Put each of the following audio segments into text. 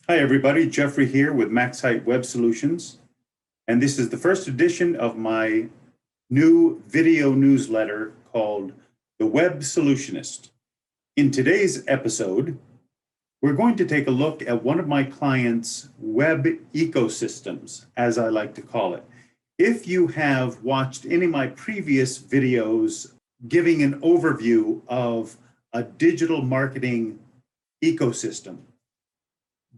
Hi everybody, Jeffrey here with Max Height Web Solutions, and this is the first edition of my new video newsletter called the Web Solutionist. In today's episode, we're going to take a look at one of my clients' web ecosystems, as I like to call it. If you have watched any of my previous videos giving an overview of a digital marketing ecosystem,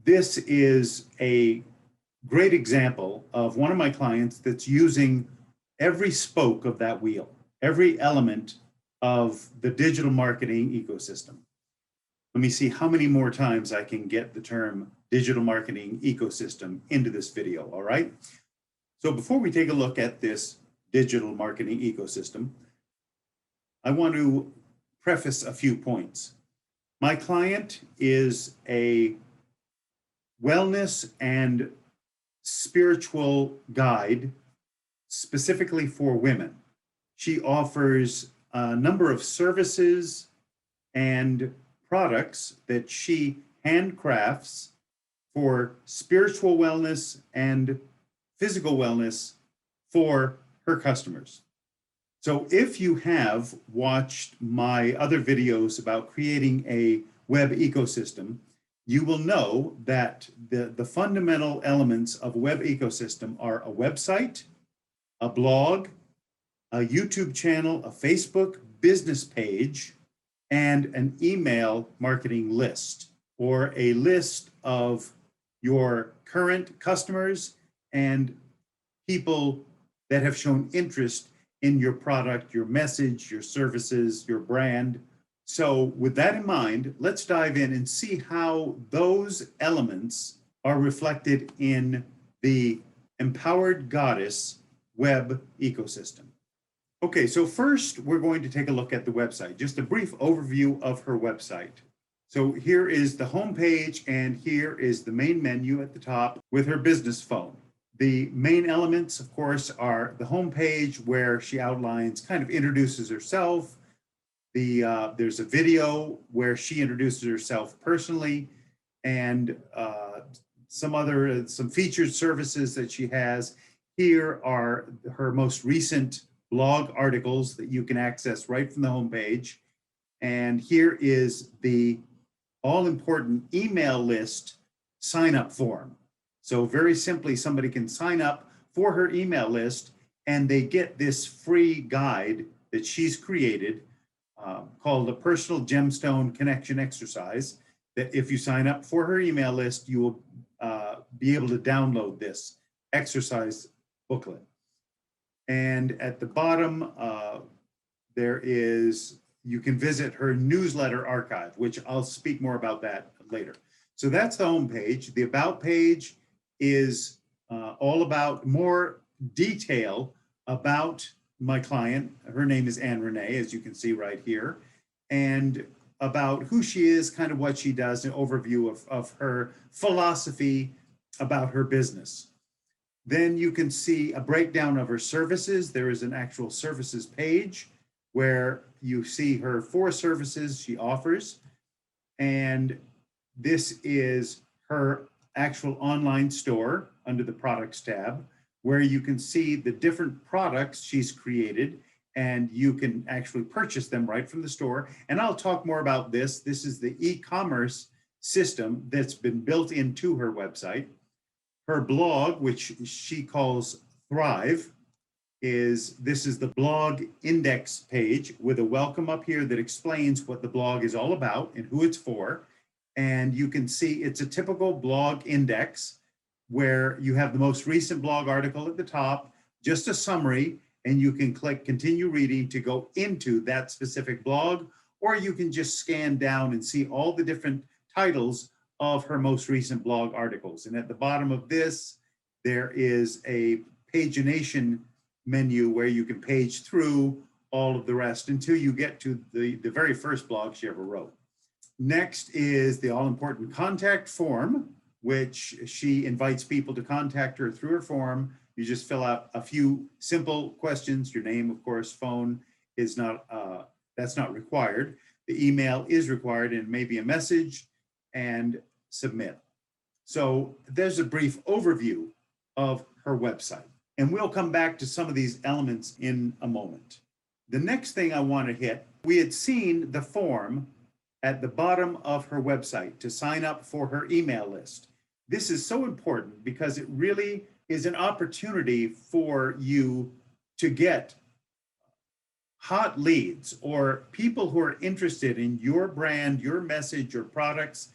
this is a great example of one of my clients that's using every spoke of that wheel, every element of the digital marketing ecosystem. Let me see how many more times I can get the term digital marketing ecosystem into this video, all right? So before we take a look at this digital marketing ecosystem, I want to preface a few points. My client is a wellness and spiritual guide specifically for women. She offers a number of services and products that she handcrafts for spiritual wellness and physical wellness for her customers. So if you have watched my other videos about creating a web ecosystem, you will know that the fundamental elements of a web ecosystem are a website, a blog, a YouTube channel, a Facebook business page, and an email marketing list, or a list of your current customers and people that have shown interest in your product, your message, your services, your brand. So with that in mind, let's dive in and see how those elements are reflected in the Empowered Goddess web ecosystem. Okay, so first we're going to take a look at the website, just a brief overview of her website. So here is the home page, and here is the main menu at the top with her business phone. The main elements, of course, are the home page where she outlines, kind of introduces herself. There's a video where she introduces herself personally, and some featured services that she has. Here are her most recent blog articles that you can access right from the homepage. And here is the all-important email list sign-up form. So very simply, somebody can sign up for her email list, and they get this free guide that she's created called a Personal Gemstone Connection Exercise, that if you sign up for her email list, you will be able to download this exercise booklet. And at the bottom, you can visit her newsletter archive, which I'll speak more about that later. So that's the home page. The About page is all about more detail about my client. Her name is Rene, as you can see right here, and about who she is, kind of what she does, an overview of her philosophy about her business. Then you can see a breakdown of her services. There is an actual services page where you see her 4 services she offers. And this is her actual online store under the products tab, where you can see the different products she's created, and you can actually purchase them right from the store. And I'll talk more about this. This is the e-commerce system that's been built into her website. Her blog, which she calls Thrive, this is the blog index page with a welcome up here that explains what the blog is all about and who it's for. And you can see it's a typical blog index where you have the most recent blog article at the top, just a summary, and you can click continue reading to go into that specific blog, or you can just scan down and see all the different titles of her most recent blog articles. And at the bottom of this, there is a pagination menu where you can page through all of the rest until you get to the very first blog she ever wrote. Next is the all-important contact form, which she invites people to contact her through her form. You just fill out a few simple questions. Your name, of course, phone is not, that's not required. The email is required, and maybe a message, and submit. So there's a brief overview of her website. And we'll come back to some of these elements in a moment. The next thing I want to hit, we had seen the form at the bottom of her website to sign up for her email list. This is so important because it really is an opportunity for you to get hot leads or people who are interested in your brand, your message, your products.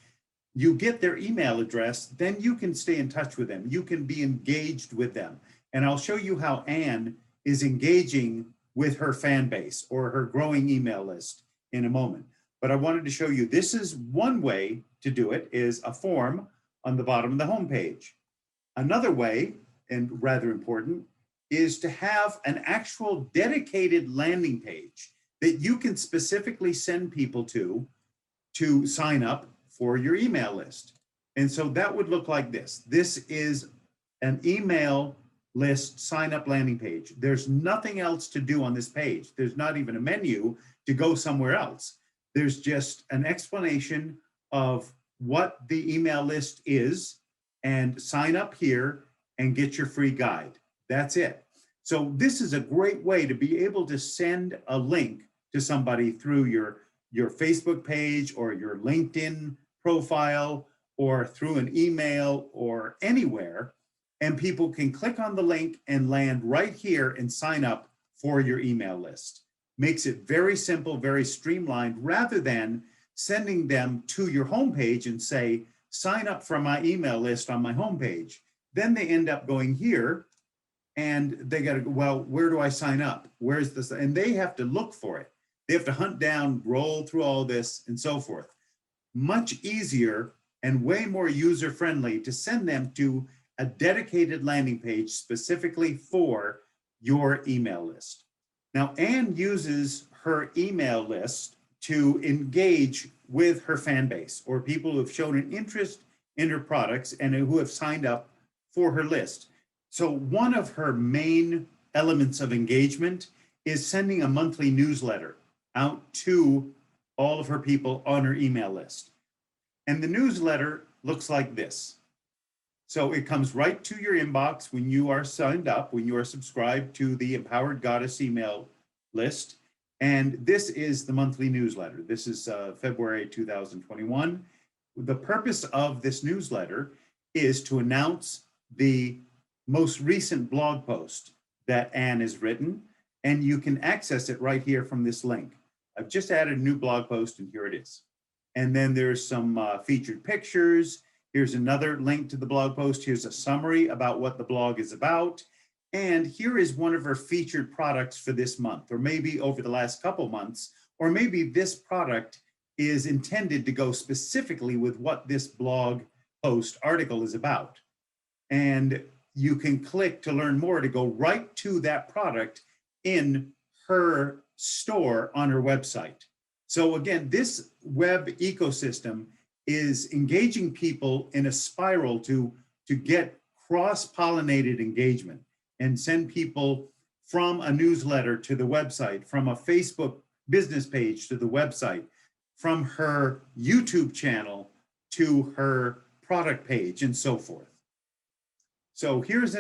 You get their email address, then you can stay in touch with them. You can be engaged with them. And I'll show you how Anne is engaging with her fan base or her growing email list in a moment. But I wanted to show you, this is one way to do it, is a form on the bottom of the homepage. Another way, and rather important, is to have an actual dedicated landing page that you can specifically send people to sign up for your email list. And so that would look like this. This is an email list sign up landing page. There's nothing else to do on this page. There's not even a menu to go somewhere else. There's just an explanation of what the email list is and sign up here and get your free guide. That's it. So this is a great way to be able to send a link to somebody through your Facebook page or your LinkedIn profile or through an email or anywhere, and people can click on the link and land right here and sign up for your email list. Makes it very simple, very streamlined, rather than sending them to your homepage and say, sign up for my email list on my homepage. Then they end up going here and they got to go, well, where do I sign up? Where's this? And they have to look for it. They have to hunt down, roll through all this and so forth. Much easier and way more user-friendly to send them to a dedicated landing page specifically for your email list. Now, Anne uses her email list to engage with her fan base or people who have shown an interest in her products and who have signed up for her list. So one of her main elements of engagement is sending a monthly newsletter out to all of her people on her email list. And the newsletter looks like this. So it comes right to your inbox when you are signed up, when you are subscribed to the Empowered Goddess email list. And this is the monthly newsletter. This is February 2021. The purpose of this newsletter is to announce the most recent blog post that Anne has written, and you can access it right here from this link. I've just added a new blog post, and here it is. And then there's some featured pictures. Here's another link to the blog post. Here's a summary about what the blog is about. And here is one of her featured products for this month, or maybe over the last couple months, or maybe this product is intended to go specifically with what this blog post article is about. And you can click to learn more to go right to that product in her store on her website. So again, this web ecosystem is engaging people in a spiral to get cross-pollinated engagement and send people from a newsletter to the website, from a Facebook business page to the website, from her YouTube channel to her product page, and so forth. So here's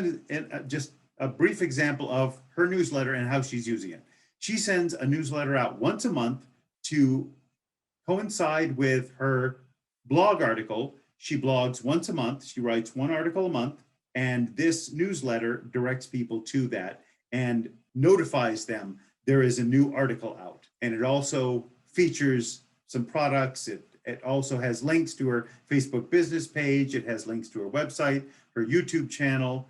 just a brief example of her newsletter and how she's using it. She sends a newsletter out once a month to coincide with her blog article. She blogs once a month. She writes one article a month, and this newsletter directs people to that and notifies them there is a new article out. And it also features some products. It also has links to her Facebook business page. It has links to her website, her YouTube channel.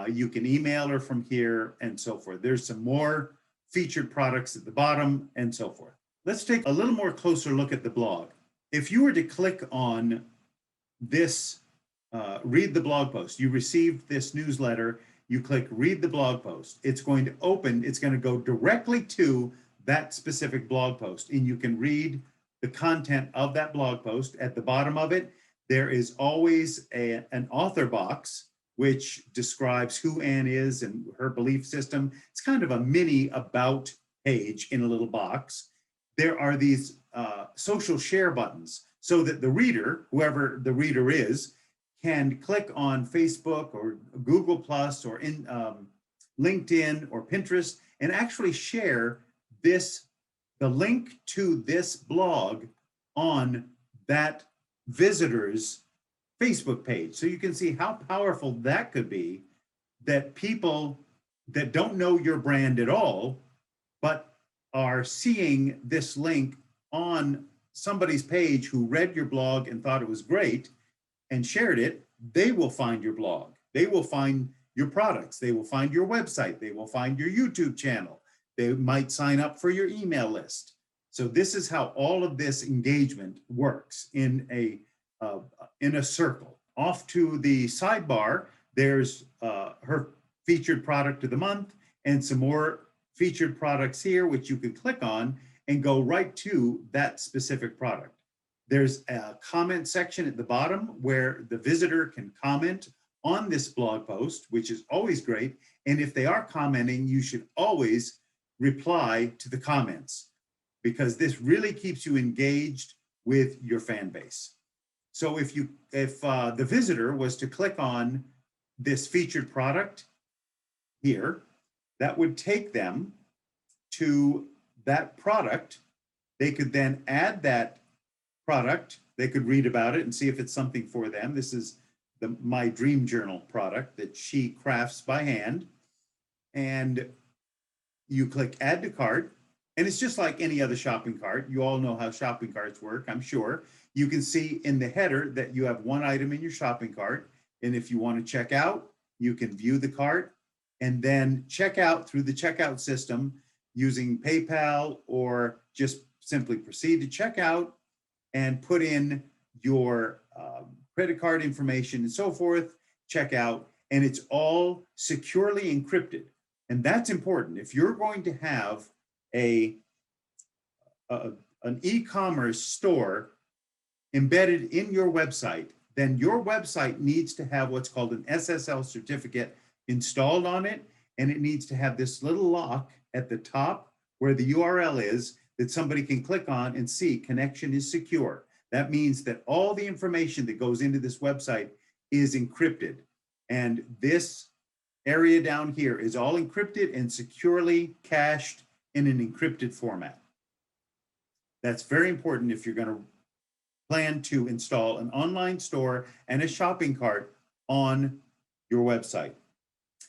You can email her from here and so forth. There's some more featured products at the bottom and so forth. Let's take a little more closer look at the blog. If you were to click on this, read the blog post, you received this newsletter, you click read the blog post, it's going to open, it's going to go directly to that specific blog post, and you can read the content of that blog post. At the bottom of it, there is always an author box, which describes who Anne is and her belief system. It's kind of a mini about page in a little box. There are these social share buttons so that the reader, whoever the reader is, can click on Facebook or Google Plus or in LinkedIn or Pinterest and actually share the link to this blog on that visitor's Facebook page. So you can see how powerful that could be, that people that don't know your brand at all, but are seeing this link on somebody's page who read your blog and thought it was great and shared it, they will find your blog. They will find your products. They will find your website. They will find your YouTube channel. They might sign up for your email list. So this is how all of this engagement works in a circle. Off to the sidebar, there's her featured product of the month and some more featured products here, which you can click on and go right to that specific product. There's a comment section at the bottom where the visitor can comment on this blog post, which is always great. And if they are commenting, you should always reply to the comments, because this really keeps you engaged with your fan base. So if the visitor was to click on this featured product here, that would take them to that product. They could then add that product. They could read about it and see if it's something for them. This is my dream journal product that she crafts by hand. And you click add to cart, and it's just like any other shopping cart. You all know how shopping carts work, I'm sure. You can see in the header that you have one item in your shopping cart. And if you want to check out, you can view the cart and then check out through the checkout system using PayPal, or just simply proceed to checkout and put in your credit card information and so forth, check out, and it's all securely encrypted. And that's important. If you're going to have an e-commerce store embedded in your website, then your website needs to have what's called an SSL certificate installed on it, and it needs to have this little lock at the top where the URL is that somebody can click on and see connection is secure. That means that all the information that goes into this website is encrypted. And this area down here is all encrypted and securely cached in an encrypted format. That's very important if you're going to plan to install an online store and a shopping cart on your website.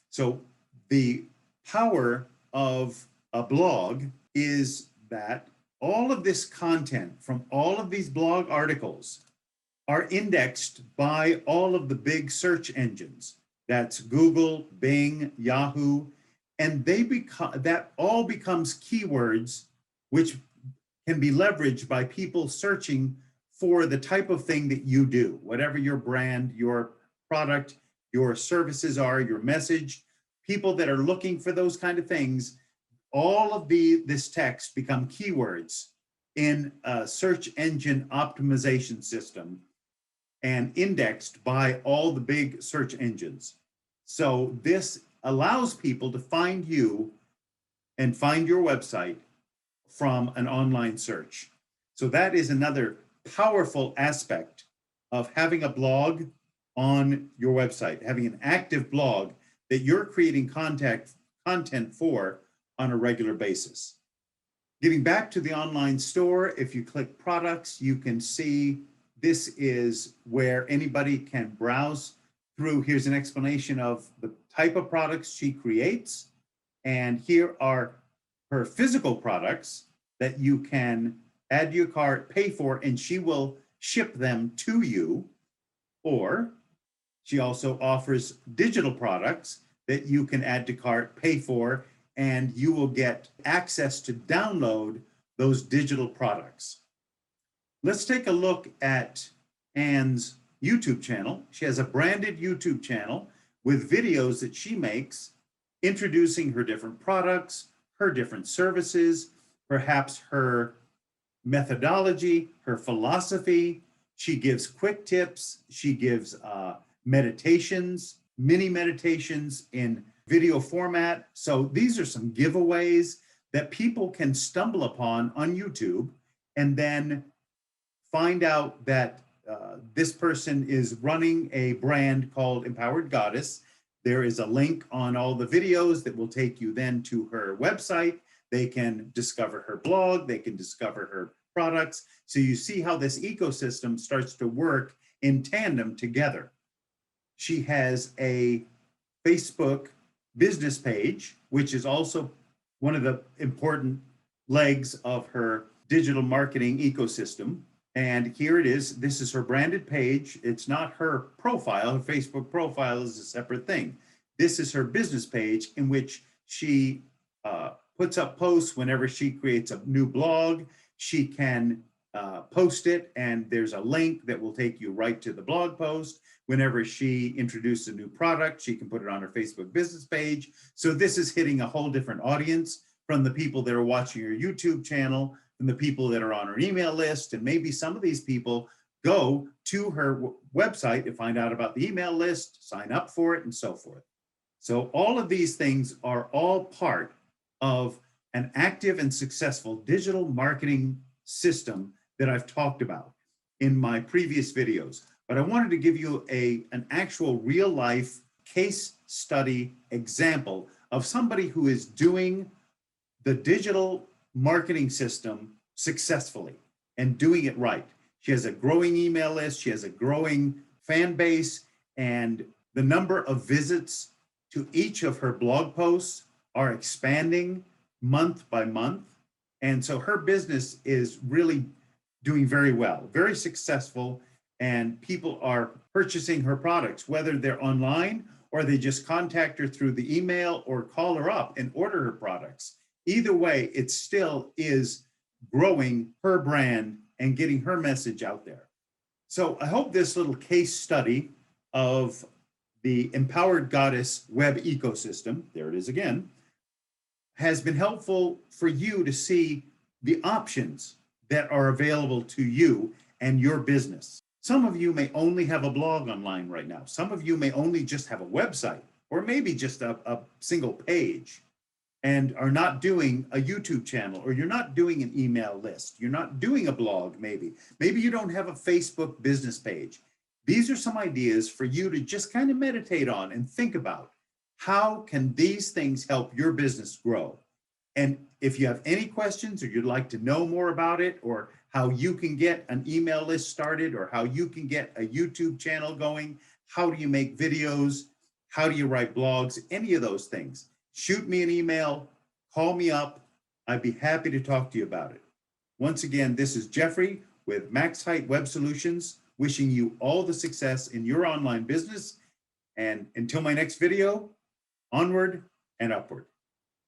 So the power of a blog is that all of this content from all of these blog articles are indexed by all of the big search engines. That's Google, Bing, Yahoo, and that all becomes keywords which can be leveraged by people searching for the type of thing that you do, whatever your brand, your product, your services are, your message. People that are looking for those kind of things, all of this text become keywords in a search engine optimization system and indexed by all the big search engines. So this allows people to find you and find your website from an online search. So that is another powerful aspect of having a blog on your website, having an active blog that you're creating content for on a regular basis. Getting back to the online store, if you click products, you can see this is where anybody can browse through. Here's an explanation of the type of products she creates. And here are her physical products that you can add to your cart, pay for, and she will ship them to you. Or she also offers digital products that you can add to cart, pay for, and you will get access to download those digital products. Let's take a look at Anne's YouTube channel. She has a branded YouTube channel with videos that she makes introducing her different products, her different services, perhaps her methodology, her philosophy. She gives quick tips. She gives meditations, mini meditations in video format. So these are some giveaways that people can stumble upon on YouTube and then find out that This person is running a brand called Empowered Goddess. There is a link on all the videos that will take you then to her website. They can discover her blog, they can discover her products. So you see how this ecosystem starts to work in tandem together. She has a Facebook business page, which is also one of the important legs of her digital marketing ecosystem. And here it is. This is her branded page. It's not her profile. Her Facebook profile is a separate thing. This is her business page in which she puts up posts whenever she creates a new blog. She can post it, and there's a link that will take you right to the blog post. Whenever she introduces a new product, she can put it on her Facebook business page. So this is hitting a whole different audience from the people that are watching your YouTube channel, from the people that are on her email list. And maybe some of these people go to her website to find out about the email list, sign up for it, and so forth. So all of these things are all part of an active and successful digital marketing system that I've talked about in my previous videos. But I wanted to give you an actual real life case study example of somebody who is doing the digital marketing system successfully and doing it right. She has a growing email list, she has a growing fan base, and the number of visits to each of her blog posts are expanding month by month. And so her business is really doing very well, very successful, and people are purchasing her products, whether they're online or they just contact her through the email or call her up and order her products. Either way, it still is growing her brand and getting her message out there. So I hope this little case study of the Empowered Goddess web ecosystem, there it is again, has been helpful for you to see the options that are available to you and your business. Some of you may only have a blog online right now. Some of you may only just have a website, or maybe just a single page, and are not doing a YouTube channel, or you're not doing an email list. You're not doing a blog, maybe. Maybe you don't have a Facebook business page. These are some ideas for you to just kind of meditate on and think about. How can these things help your business grow? And if you have any questions, or you'd like to know more about it, or how you can get an email list started, or how you can get a YouTube channel going, how do you make videos, how do you write blogs, any of those things, shoot me an email, call me up. I'd be happy to talk to you about it. Once again, this is Jeffrey with Max Height Web Solutions, wishing you all the success in your online business. And until my next video, onward and upward.